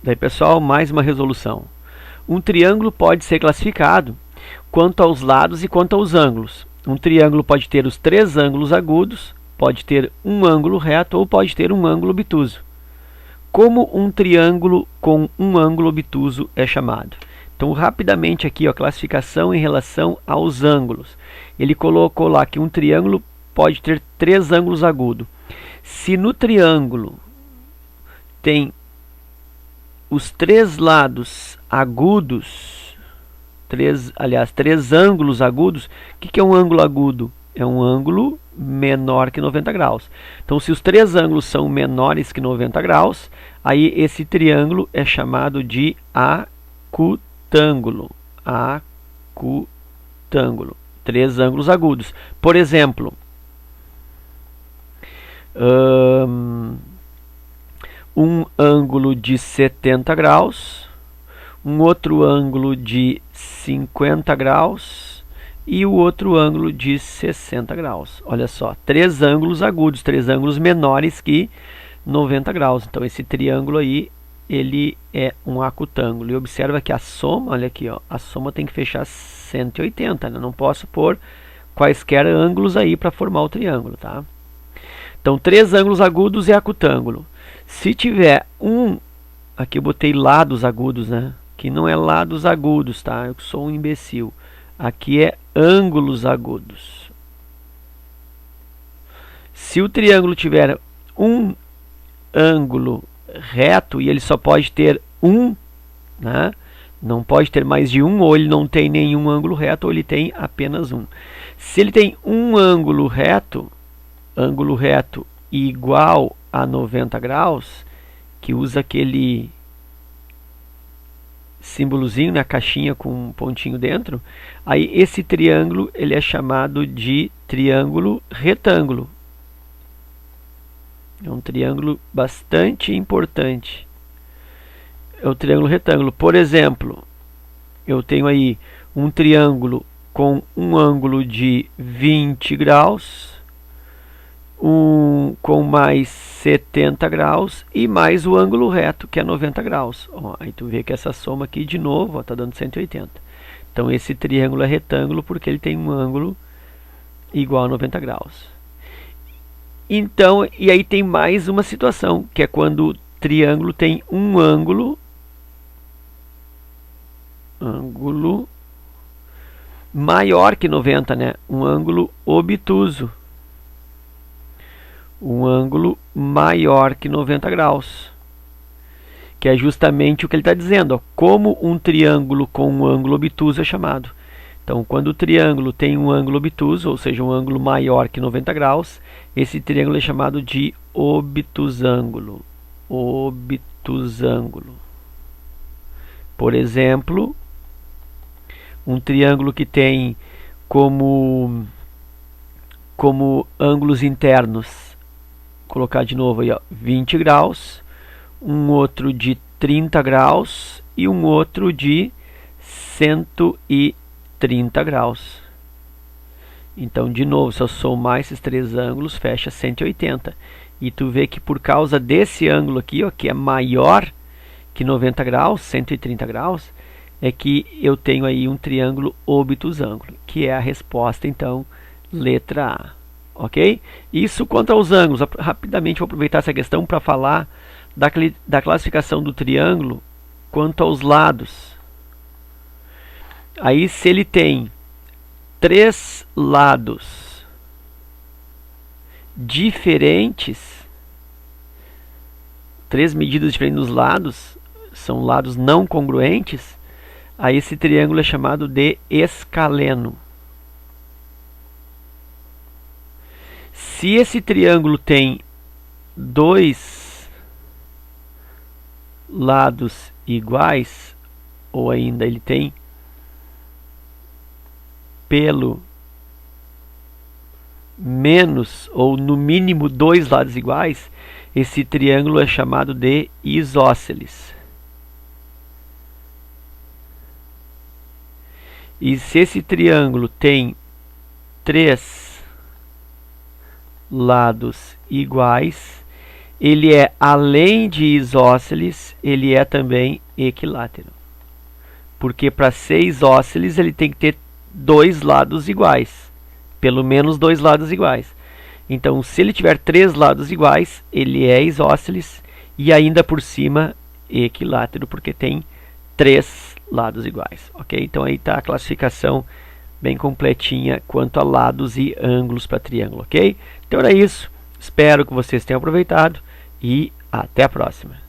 Daí, pessoal, mais uma resolução. Um triângulo pode ser classificado quanto aos lados e quanto aos ângulos. Um triângulo pode ter os três ângulos agudos, pode ter um ângulo reto ou pode ter um ângulo obtuso. Como um triângulo com um ângulo obtuso é chamado? Então, rapidamente aqui, a classificação em relação aos ângulos. Ele colocou lá que um triângulo pode ter três ângulos agudos. Se no triângulo tem os três lados agudos, três ângulos agudos, o que é um ângulo agudo? É um ângulo menor que 90 graus. Então, se os três ângulos são menores que 90 graus, aí esse triângulo é chamado de acutângulo. Acutângulo. Três ângulos agudos. Por exemplo, um ângulo de 70 graus, um outro ângulo de 50 graus e o outro ângulo de 60 graus. Olha só, três ângulos agudos, três ângulos menores que 90 graus. Então esse triângulo aí, ele é um acutângulo. E observa que a soma, olha aqui, ó, a soma tem que fechar 180, né? Não posso pôr quaisquer ângulos aí para formar o triângulo, tá? Então, três ângulos agudos é acutângulo. Se tiver aqui eu botei lados agudos, né? Que não é lados agudos, tá? Eu sou um imbecil. Aqui é ângulos agudos. Se o triângulo tiver um ângulo reto e ele só pode ter um, né? Não pode ter mais de um, ou ele não tem nenhum ângulo reto, ou ele tem apenas um. Se ele tem um ângulo reto igual a 90 graus, que usa aquele símbolozinho na caixinha com um pontinho dentro, aí esse triângulo ele é chamado de triângulo retângulo. É um triângulo bastante importante. É o triângulo retângulo. Por exemplo, eu tenho aí um triângulo com um ângulo de 20 graus, com mais 70 graus e mais o ângulo reto, que é 90 graus. Ó, aí tu vê que essa soma aqui, de novo, está dando 180. Então, esse triângulo é retângulo porque ele tem um ângulo igual a 90 graus. Então, e aí tem mais uma situação, que é quando o triângulo tem um ângulo maior que 90, né? Um ângulo obtuso. Um ângulo maior que 90 graus. Que é justamente o que ele está dizendo. Ó, como um triângulo com um ângulo obtuso é chamado. Então, quando o triângulo tem um ângulo obtuso, ou seja, um ângulo maior que 90 graus, esse triângulo é chamado de obtusângulo. Obtusângulo. Por exemplo, um triângulo que tem como ângulos internos, colocar de novo aí, ó, 20 graus, um outro de 30 graus e um outro de 130 graus. Então, de novo, se eu somar esses três ângulos, fecha 180. E tu vê que por causa desse ângulo aqui, ó, que é maior que 90 graus, 130 graus, é que eu tenho aí um triângulo obtusângulo, que é a resposta, então, letra A. Ok? Isso quanto aos ângulos. Rapidamente vou aproveitar essa questão para falar da classificação do triângulo quanto aos lados. Aí, se ele tem três lados diferentes, três medidas diferentes nos lados, são lados não congruentes, aí esse triângulo é chamado de escaleno. Se esse triângulo tem dois lados iguais, ou ainda ele tem pelo menos ou no mínimo dois lados iguais, esse triângulo é chamado de isósceles. E se esse triângulo tem três lados iguais, ele é, além de isósceles, ele é também equilátero. Porque para ser isósceles, ele tem que ter dois lados iguais. Pelo menos dois lados iguais. Então, se ele tiver três lados iguais, ele é isósceles e ainda por cima equilátero, porque tem três lados iguais. Ok? Então, aí está a classificação bem completinha quanto a lados e ângulos para triângulo. Ok? Então, era isso. Espero que vocês tenham aproveitado e até a próxima.